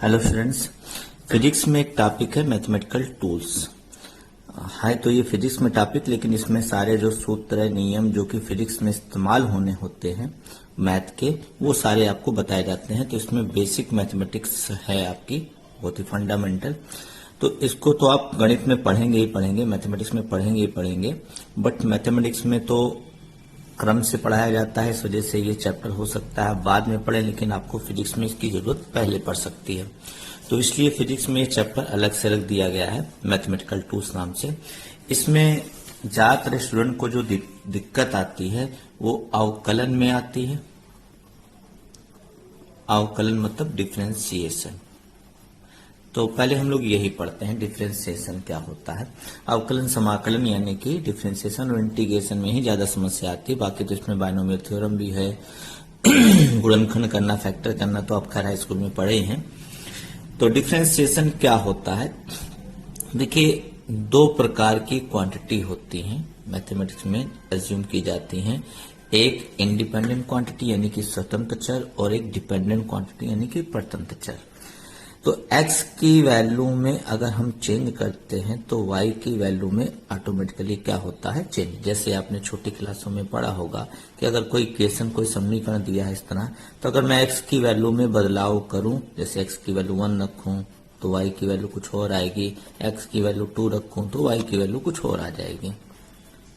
Hello students, physics में एक topic है मैथमेटिकल टूल्स। है तो ये फिजिक्स में टॉपिक, लेकिन इसमें सारे जो सूत्र नियम जो कि फिजिक्स में इस्तेमाल होने होते हैं मैथ के, वो सारे आपको बताए जाते हैं। तो इसमें बेसिक मैथमेटिक्स है आपकी, बहुत ही फंडामेंटल। तो इसको तो आप गणित में पढ़ेंगे ही पढ़ेंगे, मैथमेटिक्स में पढ़ेंगे ही पढ़ेंगे, बट मैथमेटिक्स में तो क्रम से पढ़ाया जाता है, इस वजह से ये चैप्टर हो सकता है बाद में पढ़ें, लेकिन आपको फिजिक्स में इसकी जरूरत पहले पड़ सकती है। तो इसलिए फिजिक्स में ये चैप्टर अलग से रख दिया गया है मैथमेटिकल टूल्स नाम से। इसमें ज्यादातर स्टूडेंट को जो दिक्कत आती है वो अवकलन में आती है। अवकलन मतलब डिफरेंशिएशन। तो पहले हम लोग यही पढ़ते हैं, डिफरेंशिएशन क्या होता है। अवकलन समाकलन यानी कि डिफरेंशिएशन और इंटीग्रेशन में ही ज्यादा समस्या आती है, बाकी तो इसमें बाइनोमियल थ्योरम भी है गुणनखंड करना, फैक्टर करना, तो आप खैर हाई स्कूल में पढ़े ही हैं। तो डिफरेंशिएशन क्या होता है, देखिए दो प्रकार की क्वांटिटी होती हैं मैथमेटिक्स में, एज्यूम की जाती हैं। एक इंडिपेंडेंट क्वांटिटी यानी कि स्वतंत्र चर, और एक डिपेंडेंट क्वांटिटी यानी कि परतंत्र चर। तो x की वैल्यू में अगर हम चेंज करते हैं तो y की वैल्यू में ऑटोमेटिकली क्या होता है, चेंज। जैसे आपने छोटी क्लासों में पढ़ा होगा कि अगर कोई इक्वेशन, कोई समीकरण दिया है इस तरह, तो अगर मैं x की वैल्यू में बदलाव करूं, जैसे x की वैल्यू 1 रखूं तो y की वैल्यू कुछ और आएगी, x की वैल्यू 2 रखूं तो y की वैल्यू कुछ और आ जाएगी।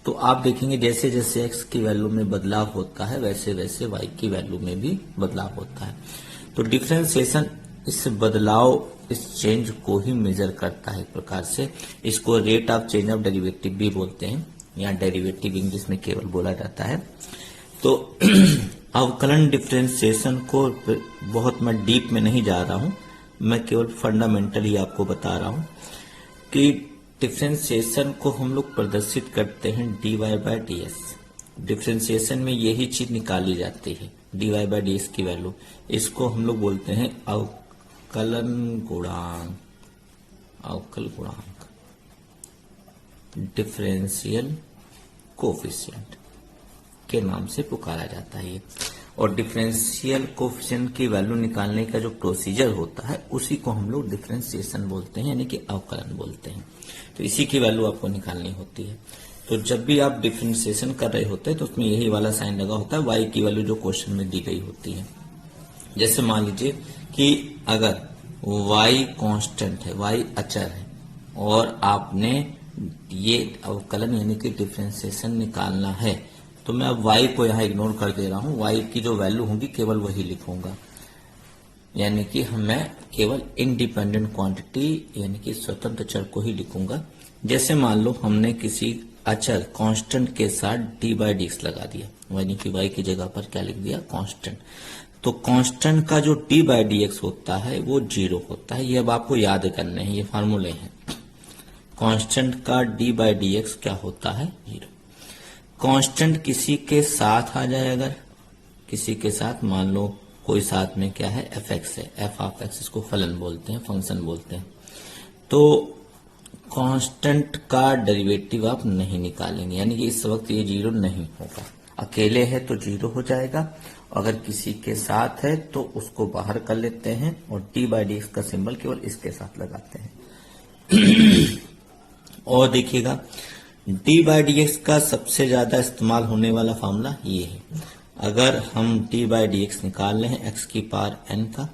तो आप देखेंगे जैसे जैसे x की वैल्यू में बदलाव होता है वैसे वैसे y की वैल्यू में भी बदलाव होता है। तो डिफरेंशिएशन इस बदलाव, इस चेंज को ही मेजर करता है एक प्रकार से। इसको rate of change of derivative भी बोलते हैं, या डेरिवेटिव इंग्लिश में केवल बोला जाता है। तो अवकलन डिफरेंशिएशन को बहुत मैं डीप में नहीं जा रहा हूं, मैं केवल फंडामेंटल ही आपको बता रहा हूं कि डिफरेंशिएशन को हम लोग प्रदर्शित करते हैं dy by d s. Differentiation में यही चीज निकाली जाती है, dy बाय डी एस की वैल्यू। इसको हम लोग बोलते हैं अवकलन गुणांक, अवकल गुणांक, डिफरेंशियल कोफिशिएंट के नाम से पुकारा जाता है ये। और डिफरेंशियल कोफिशिएंट की वैल्यू निकालने का जो प्रोसीजर होता है उसी को हम लोग डिफरेंशिएशन बोलते हैं, यानी कि अवकलन बोलते हैं। तो इसी की वैल्यू आपको निकालनी होती है। तो जब भी आप डिफरेंशिएशन कर रहे होते हैं तो उसमें यही वाला साइन लगा होता है, y की वैल्यू जो क्वेश्चन में दी गई होती है। जैसे मान लीजिए कि अगर y कांस्टेंट है, y अचर है, और आपने ये अवकलन यानी कि डिफरेंशिएशन निकालना है, तो मैं अब y को यहाँ इग्नोर कर दे रहा हूँ, y की जो वैल्यू होगी केवल वही लिखूंगा, यानी कि मैं केवल इंडिपेंडेंट क्वांटिटी यानी कि स्वतंत्र चर को ही लिखूंगा। जैसे मान लो हमने किसी अचर कांस्टेंट के साथ डी बाई डी एक्स लगा दिया, यानी कि y की जगह पर क्या लिख दिया, कांस्टेंट। तो कांस्टेंट का जो डी बाई डी एक्स होता है वो 0 होता है। ये अब आपको याद करने हैं, ये फार्मूले हैं। कांस्टेंट का डी बाई डी एक्स क्या होता है, 0। कांस्टेंट किसी के साथ आ जाए, अगर किसी के साथ, मान लो कोई साथ में क्या है, एफ एक्स है, एफ ऑफ एक्स, इसको फलन बोलते हैं, फंक्शन बोलते हैं। तो कांस्टेंट का डेरिवेटिव आप नहीं निकालेंगे, यानी कि इस वक्त ये 0 नहीं होगा। अकेले है तो 0 हो जाएगा, अगर किसी के साथ है तो उसको बाहर कर लेते हैं और डी बाई डी एक्स का सिंबल केवल इसके साथ लगाते हैं। और देखिएगा डी बाई डी एक्स का सबसे ज्यादा इस्तेमाल होने वाला फॉर्मूला ये है। अगर हम डी बाई डी एक्स निकाल रहे हैं एक्स की पावर एन का,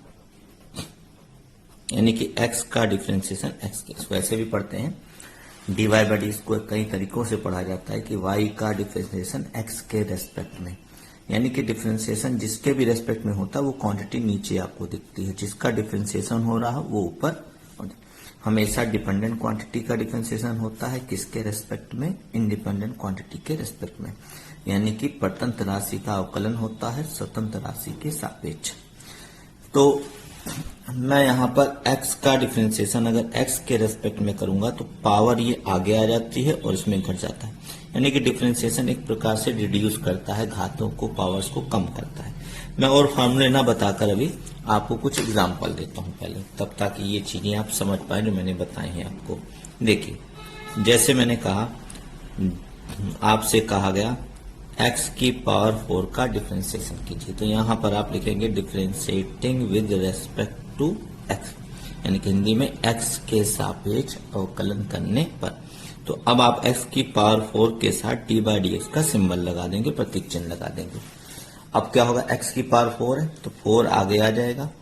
यानी कि x का डिफरेंशिएशन x के, इसको ऐसे भी पढ़ते हैं, dy बाई डी को कई तरीकों से पढ़ा जाता है कि y का डिफरेंशिएशन x के रेस्पेक्ट में, यानी कि डिफरेंशिएशन जिसके भी रेस्पेक्ट में होता है वो क्वांटिटी नीचे आपको दिखती है, जिसका डिफरेंशिएशन हो रहा है वो ऊपर। हमेशा डिपेंडेंट क्वांटिटी का डिफरेंशिएशन होता है किसके रेस्पेक्ट में, इंडिपेंडेंट क्वांटिटी के रेस्पेक्ट में, यानी कि परतंत्र राशि का अवकलन होता है स्वतंत्र राशि के सापेक्ष। तो मैं यहाँ पर x का डिफरेंशिएशन अगर x के रेस्पेक्ट में करूंगा तो पावर ये आगे आ जाती है और इसमें घट जाता है, यानी कि डिफरेंशिएशन एक प्रकार से रिड्यूस करता है, घातों को, पावर्स को कम करता है। मैं और फॉर्मूले ना बताकर अभी आपको कुछ एग्जांपल देता हूँ पहले, तब ताकि ये चीजें आप समझ पाए जो मैंने बताई हैं आपको। देखिए जैसे मैंने कहा, आपसे कहा गया x की पावर 4 का डिफरेंशिएशन कीजिए, तो यहाँ पर आप लिखेंगे differentiating with respect to x। यानी कि हिंदी में x के सापेक्ष अवकलन करने पर। तो अब आप x की पावर 4 के साथ d/dx का सिंबल लगा देंगे, प्रतीक चिन्ह लगा देंगे। अब क्या होगा, x की पावर 4 है तो 4 आगे आ जाएगा,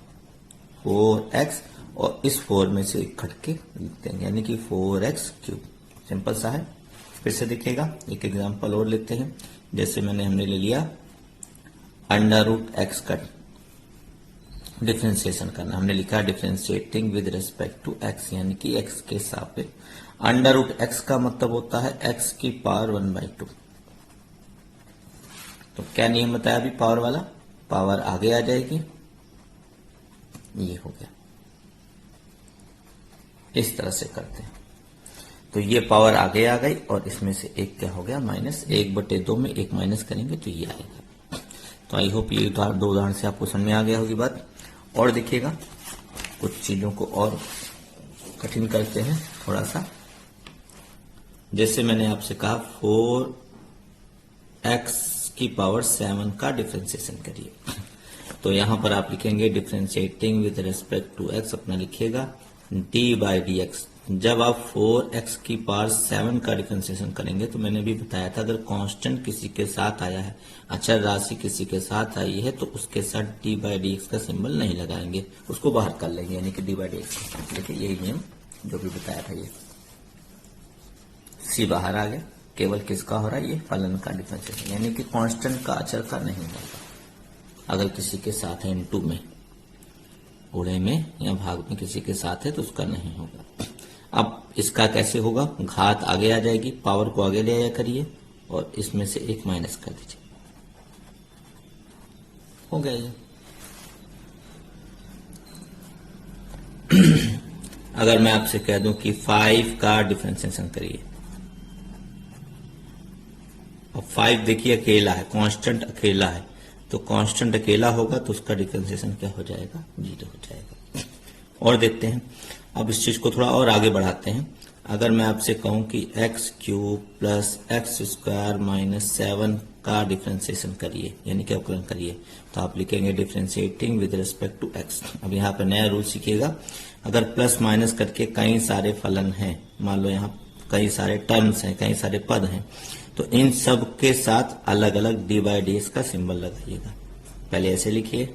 4x, और इस 4 में से एक घट के लिख देंगे, यानी कि 4x³। सिंपल सा है। फिर से दिखेगा, एक एग्जांपल और लेते हैं। जैसे हमने ले लिया √x का डिफरेंशिएशन करना, हमने लिखा differentiating with respect to x, यानी कि x के सापेक्ष। √x का मतलब होता है x की पावर 1/2। तो क्या नियम बताया अभी पावर वाला, पावर आगे आ जाएगी, ये हो गया। इस तरह से करते हैं तो ये पावर आगे आ गई, और इसमें से एक क्या हो गया, -1/2 में एक माइनस करेंगे तो ये आएगा। तो आई होप ये दो उदाहरण से आपको समझ में आ गया होगी बात। और देखिएगा, कुछ चीजों को और कठिन करते हैं थोड़ा सा। जैसे मैंने आपसे कहा 4x की पावर 7 का डिफरेंशिएशन करिए, तो यहां पर आप लिखेंगे differentiating with respect to x, अपना लिखिएगा d/dx। जब आप 4x की पावर 7 का डिफरेंशिएशन करेंगे, तो मैंने भी बताया था, अगर कांस्टेंट किसी के साथ आया है, अचर राशि किसी के साथ आई है, तो उसके साथ d/dx का सिंबल नहीं लगाएंगे, उसको बाहर कर लेंगे, यानी कि d/dx। देखिए यही नियम जो भी बताया था, ये c बाहर आ गया, केवल किसका हो रहा है, ये फलन का डिफरेंशिएशन, यानी कि कांस्टेंट का अचर का नहीं होगा। अगर किसी के साथ है इनटू में, गुणे में या भाग में किसी के साथ है तो उसका नहीं होगा। अब इसका कैसे होगा, घात आगे आ जाएगी, पावर को आगे ले आया करिए, और इसमें से एक माइनस कर दीजिए, हो गया ये। अगर मैं आपसे कह दूं कि 5 का डिफरेंशिएशन करिए, अब 5 देखिए अकेला है, कांस्टेंट अकेला है, तो कांस्टेंट अकेला होगा तो उसका डिफरेंशिएशन क्या हो जाएगा, 0 हो जाएगा। और देखते हैं, अब इस चीज को थोड़ा और आगे बढ़ाते हैं। अगर मैं आपसे कहूं कि x³ + x² - 7 का डिफरेंशिएशन करिए, यानी कि अवकलन करिए, तो आप लिखेंगे differentiating with respect to x। अब यहाँ पर नया रूल सीखिएगा, अगर प्लस माइनस करके कई सारे फलन हैं, मान लो यहाँ कई सारे टर्म्स हैं, कई सारे पद हैं, तो इन सब के साथ अलग अलग d/dx का सिंबल लगाइएगा। पहले ऐसे लिखिए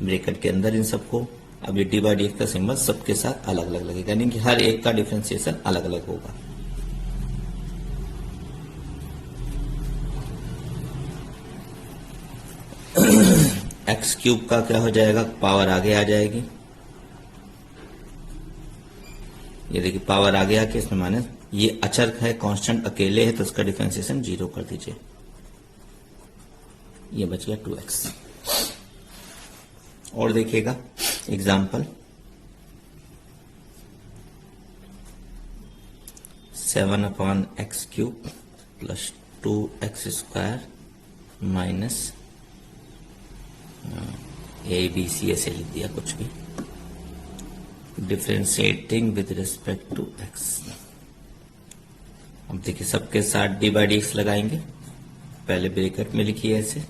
ब्रैकेट के अंदर इन सबको, अब ये d/dx का सिंबल सबके साथ अलग अलग लगेगा, यानी कि हर एक का डिफरेंशिएशन अलग अलग होगा। x³ का क्या हो जाएगा, पावर आगे आ जाएगी, ये देखिए पावर आगे आके इसमें माइनस, ये अचर है, कांस्टेंट अकेले है, तो इसका डिफरेंशिएशन 0 कर दीजिए, ये बच गया 2x। और देखिएगा example 7/x³ + 2x² minus ABC ऐसे लिख दिया कुछ भी, differentiating with respect to x। अब देखिए सबके साथ d/dx लगाएंगे, पहले ब्रैकेट में लिखिए ऐसे,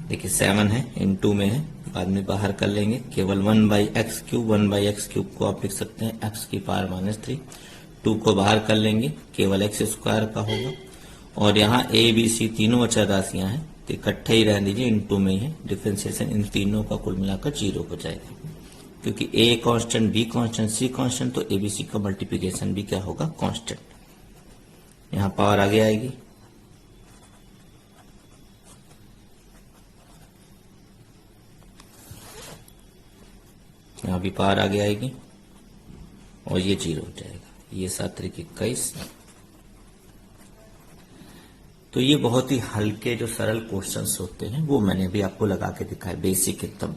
देखिए 7 है, इनटू में है, बाद में बाहर कर लेंगे, केवल 1/x³ 1/x³ को आप लिख सकते हैं x की पावर -3, 2 को बाहर कर लेंगे, केवल x² का होगा, और यहाँ a b c तीनों अचर राशियां हैं, तो इकट्ठे ही रहने दीजिए, इनटू में ही है, डिफरेंशिएशन इन तीनों का कुल मिलाकर 0 हो जाएगा, क्योंकि a constant, b constant, c constant, तो a b c का मल्टीप्लिकेशन भी क्या होगा, कांस्टेंट। यहाँ पावर आगे आएगी, यहाँ भी पावर आगे आएगी, और ये 0 हो जाएगा, ये 7×21। तो ये बहुत ही हल्के जो सरल क्वेश्चंस होते हैं वो मैंने भी आपको लगा के दिखाए, बेसिक एकदम,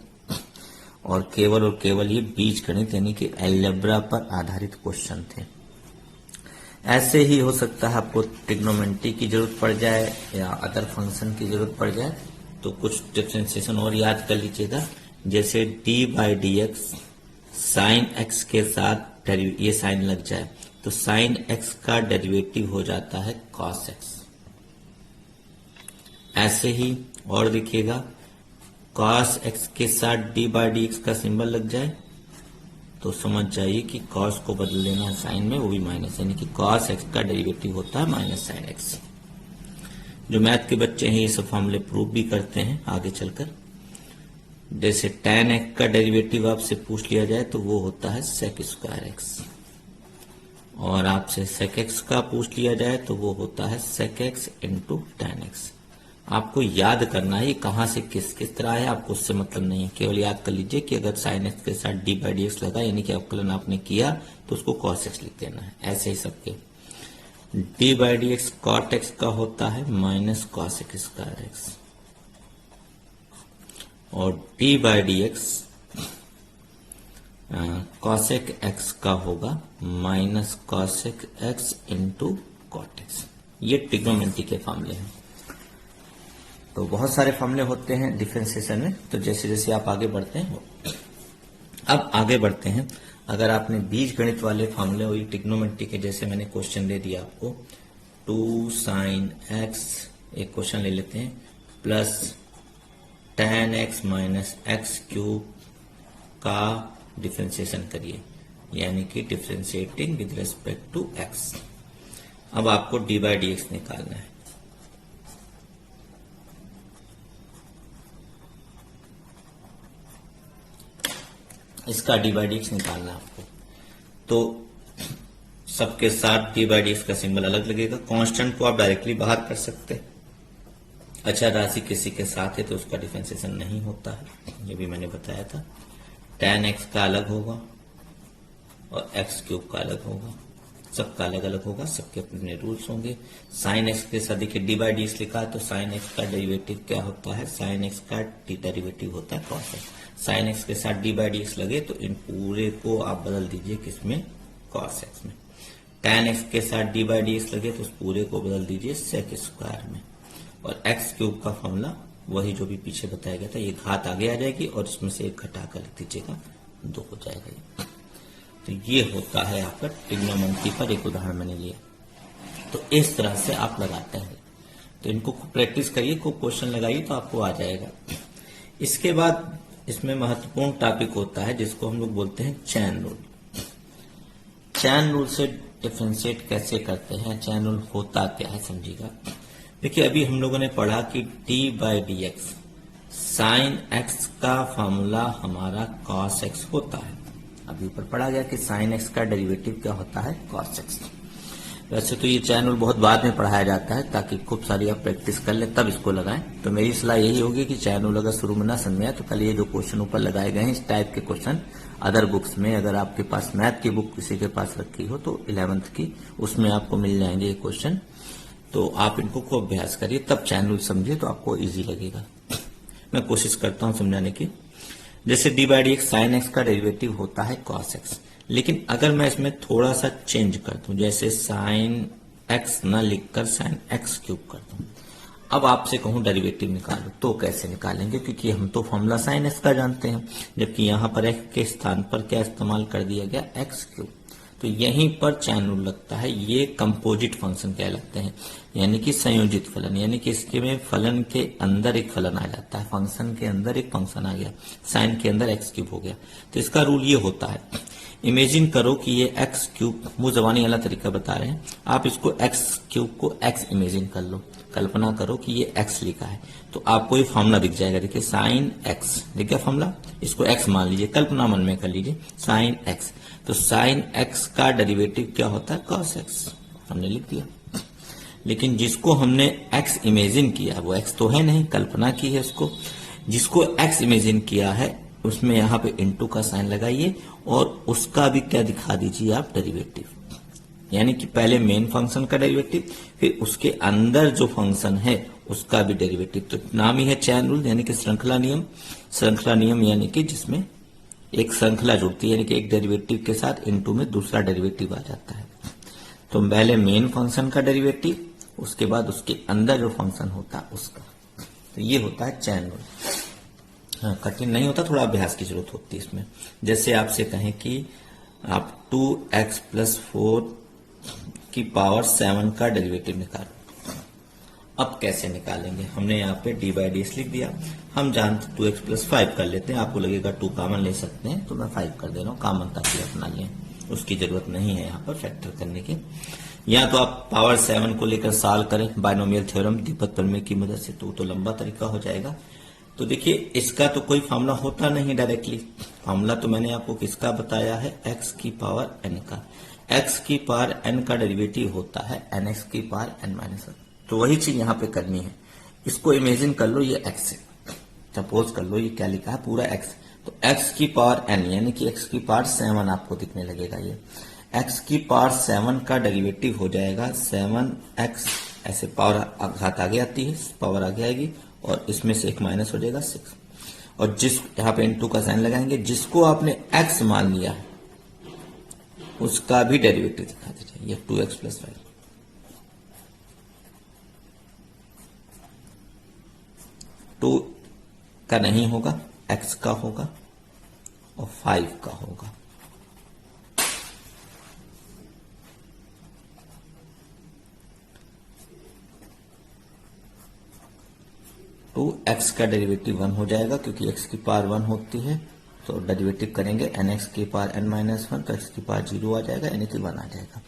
और केवल ये बीजगणित यानी कि अलजेब्रा पर आधारित क्वेश्चन थे। ऐसे ही हो सकता है आपको ट्रिग्नोमेट्री की जरूरत पड़ जाए या अदर फंक्शन की जरूरत पड़ जाए, तो कुछ डिफरेंशिएशन और याद कर लीजिएगा, जैसे d/dx साइन x के साथ ये साइन लग जाए तो साइन x का डेरिवेटिव हो जाता है cos x। ऐसे ही और देखिएगा cos x के साथ d बाई डी एक्स का सिंबल लग जाए तो समझ जाइए कि cos को बदल देना है साइन में, वो भी माइनस, यानी कि cos x का डेरिवेटिव होता है माइनस साइन x। जो मैथ के बच्चे हैं ये सब फॉर्मूले प्रूव भी करते हैं आगे चलकर। जैसे tan x का डेरिवेटिव आपसे पूछ लिया जाए तो वो होता है sec स्क्वायर x, और आपसे sec x का पूछ लिया जाए तो वो होता है sec x into tan x। आपको याद करना है ये कहां से किस तरह है, आपको उससे मतलब नहीं है, केवल याद कर लीजिए कि अगर sin x के साथ d बाई डी एक्स लगा यानी कि अवकलन आपने किया तो उसको cos x लिख देना है। ऐसे ही सबके d by D x cot x का होता है minus cos x square x, और d by D x cosec x का होगा minus cosec x into cot x। ये ट्रिग्नोमेट्री के फॉर्मूले हैं। तो बहुत सारे फॉर्मूले होते हैं डिफरेंशिएशन में, तो जैसे जैसे आप आगे बढ़ते हैं। अब आगे बढ़ते हैं, अगर आपने बीज गणित वाले फॉर्मूले और ट्रिग्नोमेट्री के जैसे मैंने क्वेश्चन दे दिया आपको 2 sin x, एक क्वेश्चन ले लेते हैं, plus tan x minus x cube का डिफरेंशिएशन करिए, यानी कि differentiating with respect to x। अब आपको d बाई डी एक्स निकालना है। इसका d बाई डी एक्स निकालना है आपको, तो सबके साथ d बाई डी एक्स का सिंबल अलग लगेगा। कांस्टेंट को आप डायरेक्टली बाहर कर सकते हैं, अच्छा राशि किसी के साथ है तो उसका डिफरेंशिएशन नहीं होता है, ये भी मैंने बताया था। tan x का अलग होगा और x क्यूब का अलग होगा, सबका अलग अलग होगा, सबके अपने रूल्स होंगे। sin x के साथ देखिए d बाई डी एक्स लिखा है तो sin x का डेरिवेटिव क्या होता है, sin x का डेरिवेटिव होता है cos x। sin x के साथ d बाई डी एक्स लगे तो इन पूरे को आप बदल दीजिए किसमें, cos x में। tan x के साथ d बाई डी एक्स लगे तो उस पूरे को बदल दीजिए sec स्क्वायर में, और x क्यूब का फॉर्मूला वही जो भी पीछे बताया गया था, ये घात आगे आ जाएगी और इसमें से एक घटा कर लिख दीजिएगा, 2 हो जाएगा। तो ये होता है आपका ट्रिग्नोमेट्री पर एक उदाहरण मैंने लिया। तो इस तरह से आप लगाते हैं, तो इनको प्रैक्टिस करिए, को क्वेश्चन लगाइए तो आपको आ जाएगा। इसके बाद इसमें महत्वपूर्ण टॉपिक होता है जिसको हम लोग बोलते हैं चैन रूल। चैन रूल से डिफरेंशिएट कैसे करते हैं, चैन रूल होता क्या है समझिएगा। देखिए अभी हम लोगों ने पढ़ा कि d by D x sine x का फॉर्मूला हमारा cos x होता है। अभी ऊपर पढ़ा गया कि sin x का डेरिवेटिव क्या होता है, cos x। वैसे तो ये चैन रूल बहुत बाद में पढ़ाया जाता है ताकि खूब सारी आप प्रैक्टिस कर ले तब इसको लगाएं। तो मेरी सलाह यही होगी कि चैन रूल अगर शुरू में ना समझ में आए तो कल ये जो क्वेश्चन ऊपर लगाए गए हैं इस टाइप के क्वेश्चन अदर बुक्स में, अगर आपके पास मैथ की बुक किसी के पास रखी हो तो 11th की, उसमें आपको मिल जाएंगे ये क्वेश्चन। तो आप इनको खूब अभ्यास करिए तब चैन रूल समझिए तो आपको इजी लगेगा। मैं कोशिश करता हूं समझाने की। जैसे d by D x sine x का डेरिवेटिव होता है cos x, लेकिन अगर मैं इसमें थोड़ा सा चेंज कर दूं, जैसे साइन x न लिखकर साइन एक्स क्यूब कर दूं, अब आपसे कहूं डेरिवेटिव निकालो तो कैसे निकालेंगे, क्योंकि हम तो फॉर्मूला साइन x का जानते हैं, जबकि यहां पर x के स्थान पर क्या इस्तेमाल कर दिया गया, एक्स क्यूब। तो यहीं पर चैन रूल लगता है। ये कंपोजिट फंक्शन कहलाते हैं, यानी कि संयोजित फलन, यानी कि इसके में फलन के अंदर एक फलन आ जाता है, फंक्शन के अंदर एक फंक्शन आ गया, साइन के अंदर एक्स क्यूब हो गया। तो इसका रूल ये होता है, इमेजिन करो कि ये एक्स क्यूब, वो जबानी वाला तरीका बता रहे हैं, आप इसको एक्स क्यूब को एक्स इमेजिन कर लो, कल्पना करो कि ये एक्स लिखा है, तो आपको ये फॉर्मूला दिख जाएगा। देखिए साइन एक्स दिख गया फॉर्मूला, इसको एक्स मान लीजिए, कल्पना मन में कर लीजिए साइन एक्स। तो साइन एक्स का डेरिवेटिव क्या होता है, cos x, हमने लिख दिया। लेकिन जिसको हमने एक्स इमेजिन किया वो एक्स तो है नहीं, कल्पना की है उसको। जिसको एक्स इमेजिन किया है उसमें यहाँ पे इंटू का साइन लगाइए और उसका भी क्या दिखा दीजिए आप, डेरिवेटिव, यानी कि पहले मेन फंक्शन का डेरिवेटिव, फिर उसके अंदर जो फंक्शन है उसका भी डेरिवेटिव। तो नाम ही है चैन रूल, यानी कि श्रृंखला नियम। श्रृंखला नियम यानी कि जिसमें एक श्रृंखला जुड़ती है, यानी कि एक डेरिवेटिव के साथ इनटू में दूसरा डेरिवेटिव आ जाता है। तो पहले मेन फंक्शन का डेरिवेटिव, उसके बाद उसके अंदर जो फंक्शन होता है उसका। तो ये होता है चैन रूल। हाँ, कठिन नहीं होता, थोड़ा अभ्यास की जरूरत होती है इसमें। जैसे आपसे कहें कि आप 2x + 4 की पावर 7 का डेरिवेटिव निकालो, अब कैसे निकालेंगे, हमने यहाँ पे डी बाई डी लिख दिया। हम जानते 2x प्लस 5 कर लेते हैं, आपको लगेगा 2 कॉमन ले सकते हैं तो मैं 5 कर दे रहा हूँ कॉमन, ताकि अपना लें, उसकी जरूरत नहीं है यहाँ पर फैक्टर करने की। या तो आप पावर 7 को लेकर सॉल्व करें बाइनोमियल थ्योरम दीपक प्रमेय की मदद से, तो लंबा तरीका हो जाएगा। तो देखिए इसका तो कोई फॉर्मूला होता नहीं डायरेक्टली, फॉर्मूला तो मैंने आपको किसका बताया है, x की पावर n का। x की पावर n का डेरिवेटिव होता है nx की पावर n माइनस 1। तो वही चीज यहाँ पे करनी है। इसको इमेजिन कर लो ये x है, सपोज कर लो ये क्या लिखा है पूरा x, तो x की पावर n यानी कि x की पावर 7 आपको दिखने लगेगा। ये x की पावर 7 का डेरिवेटिव हो जाएगा 7x, ऐसे पावर घात आगे आती है, पावर आगे आएगी और इसमें से एक माइनस हो जाएगा 6, और जिस यहाँ पे इनटू का साइन लगाएंगे, जिसको आपने x मान लिया है उसका भी डेरिवेटिव दिखा दीजिए, ये 2x प्लस 5। टू का नहीं होगा, x का होगा और 5 का होगा। तो x का डेरिवेटिव 1 हो जाएगा, क्योंकि x की पावर 1 होती है, तो डेरिवेटिव करेंगे nx की पावर n माइनस 1, तो x की पावर 0 आ जाएगा, यानी कि 1 आ जाएगा।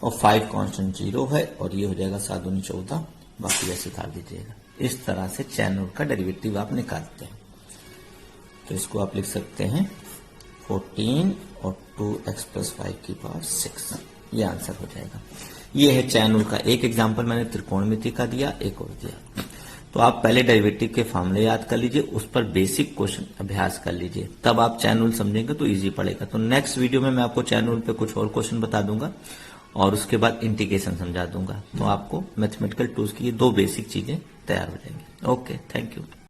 और 5 कांस्टेंट 0 है, और ये हो जाएगा 7 दूनी 14, बाकी ऐसे उतार दीजिएगा। इस तरह से चैन रूल का डेरिवेटिव आप निकालते हैं। तो इसको आप लिख सकते हैं 14 और 2x प्लस 5 की पावर 6, ये आंसर हो जाएगा। ये है चैन रूल का एक एग्जाम्पल, मैंने त्रिकोणमिति का दिया, एक और दिया। तो आप पहले डेरिवेटिव के फॉर्मूले याद कर लीजिए, उस पर बेसिक क्वेश्चन अभ्यास कर लीजिए, तब आप चैन रूल समझेंगे तो इजी पड़ेगा। तो नेक्स्ट वीडियो में मैं आपको चैन रूल पे कुछ और क्वेश्चन बता दूंगा और उसके बाद इंटीग्रेशन समझा दूंगा, तो आपको मैथमेटिकल टूल्स की ये 2 बेसिक चीजें तैयार हो जाएंगी। Okay, thank you.